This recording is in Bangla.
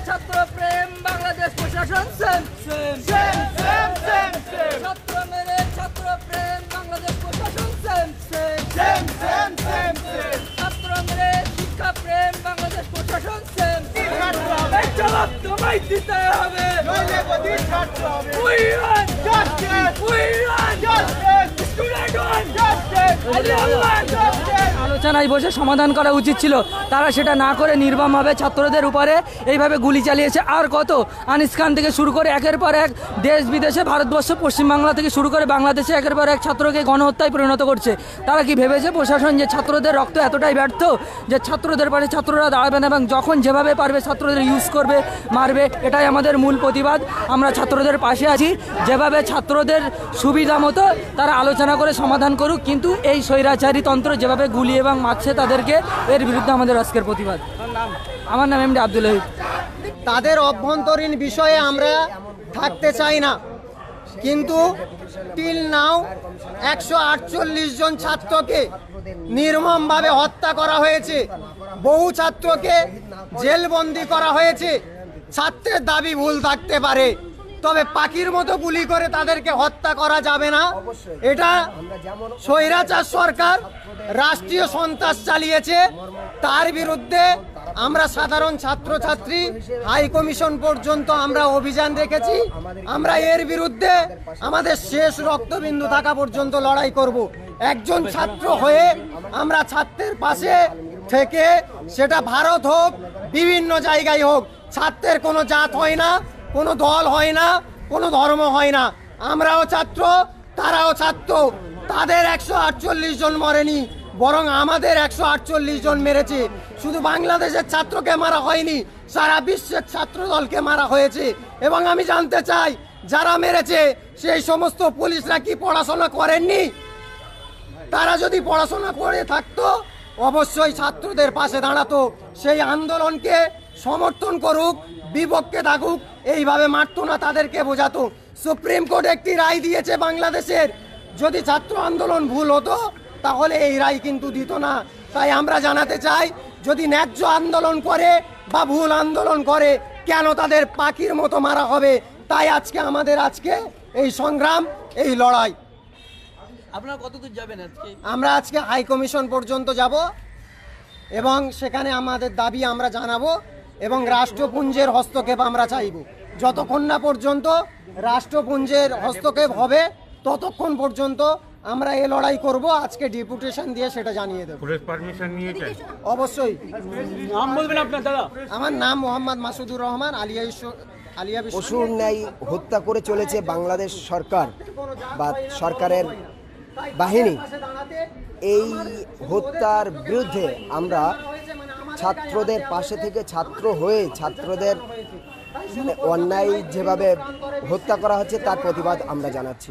ছাত্র প্রেম বাংলাদেশ প্রশাসন same same same same same same ছাত্র মেরে ছাত্র প্রেম বাংলাদেশ প্রশাসন same same same same same same ছাত্র মেরে শিক্ষা প্রেম বাংলাদেশ প্রশাসন সেম জবাব তোমায় দিতে হবে নইলে গদি ছাড়তে হবে we want justice we want justice student want justice আলোচনায় বসে সমাধান করা উচিত ছিল, তারা সেটা না করে নির্মমভাবে ছাত্রদের উপরে এইভাবে গুলি চালিয়েছে। আর কত আনিস খান থেকে শুরু করে একের পর এক দেশ বিদেশে, ভারতবর্ষ পশ্চিমবাংলা থেকে শুরু করে বাংলাদেশে একের পর এক ছাত্রকে গণহত্যায় পরিণত করছে। তারা কি ভেবেছে প্রশাসন যে ছাত্রদের রক্ত এতটাই ব্যর্থ যে ছাত্রদের পাশে ছাত্ররা দাঁড়াবেন এবং যখন যেভাবে পারবে ছাত্রদের ইউজ করবে, মারবে? এটাই আমাদের মূল প্রতিবাদ। আমরা ছাত্রদের পাশে আছি, যেভাবে ছাত্রদের সুবিধা মতো তারা আলোচনা করে সমাধান করুক, কিন্তু এই স্বৈরাচারী তন্ত্র যেভাবে গুলি এবং মারছে তাদেরকে, এর বিরুদ্ধে আমাদের আজকের প্রতিবাদ। আমার নাম এমডি আব্দুল রহিম। তাদের অভ্যন্তরীণ বিষয়ে আমরা থাকতে চাই না, কিন্তু টিল নাও 148 জন ছাত্রকে নির্মমভাবে হত্যা করা হয়েছে, বহু ছাত্রকে জেলবন্দি করা হয়েছে। ছাত্রের দাবি ভুল থাকতে পারে, তবে পাখির মতো গুলি করে তাদেরকে হত্যা করা যাবে না। এটা স্বৈরাচার সরকার রাষ্ট্রীয় সন্ত্রাস চালিয়েছে, তার বিরুদ্ধে আমরা সাধারণ ছাত্রছাত্রী হাই কমিশন পর্যন্ত আমরা অভিযান রেখেছি। আমরা এর বিরুদ্ধে আমাদের শেষ রক্তবিন্দু থাকা পর্যন্ত লড়াই করব। একজন ছাত্র হয়ে আমরা ছাত্রের পাশে থেকে, সেটা ভারত হোক বিভিন্ন জায়গায় হোক, ছাত্রের কোনো জাত হয় না, কোনো দল হয় না, কোনো ধর্ম হয় না। আমরাও ছাত্র, তারাও ছাত্র। তাদের 148 জন মরেনি, বরং আমাদের 148 জন মেরেছে। শুধু বাংলাদেশের ছাত্রকে মারা হয়নি, সারা বিশ্বের ছাত্র দলকে মারা হয়েছে। এবং আমি জানতে চাই, যারা মেরেছে সেই সমস্ত পুলিশরা কি পড়াশোনা করেননি? তারা যদি পড়াশোনা করে থাকতো অবশ্যই ছাত্রদের পাশে দাঁড়াতো, সেই আন্দোলনকে সমর্থন করুক, বিপক্ষে থাকুক, এইভাবে মারতো না, তাদেরকে বোঝাতো। সুপ্রিম কোর্ট একটি রায় দিয়েছে বাংলাদেশের, যদি ছাত্র আন্দোলন ভুল হতো তাহলে এই রায় কিন্তু দিত না। তাই আমরা জানাতে চাই, যদি ন্যায্য আন্দোলন করে বা ভুল আন্দোলন করে, কেন তাদের পাখির মতো মারা হবে? তাই আমাদের এই সংগ্রাম, এই লড়াই। আপনারা কতদূর যাবেন আজকে? আমরা আজকে হাই কমিশন পর্যন্ত যাব এবং সেখানে আমাদের দাবি আমরা জানাবো এবং রাষ্ট্রপুঞ্জের হস্তক্ষেপ আমরা চাইব। যতক্ষণ না পর্যন্ত রাষ্ট্রপুঞ্জের হস্তক্ষেপ হবে ততক্ষণ পর্যন্ত আমরা এই লড়াই করব। আজকে ডেপুটেশন দিয়ে সেটা জানিয়ে দেব। পুলিশ পারমিশন নিয়েছেন? অবশ্যই। নাম বলবেন আপনার? দাদা, আমার নাম মোহাম্মদ মাসুদুর রহমান। আলিয়া পশুর ন্যায় হত্যা করে চলেছে বাংলাদেশ সরকার বা সরকারের বাহিনী। এই হত্যার বিরুদ্ধে আমরা ছাত্রদের পাশে থেকে, ছাত্র হয়ে ছাত্রদের অন্যায় যেভাবে হত্যা করা হচ্ছে তার প্রতিবাদ আমরা জানাচ্ছি।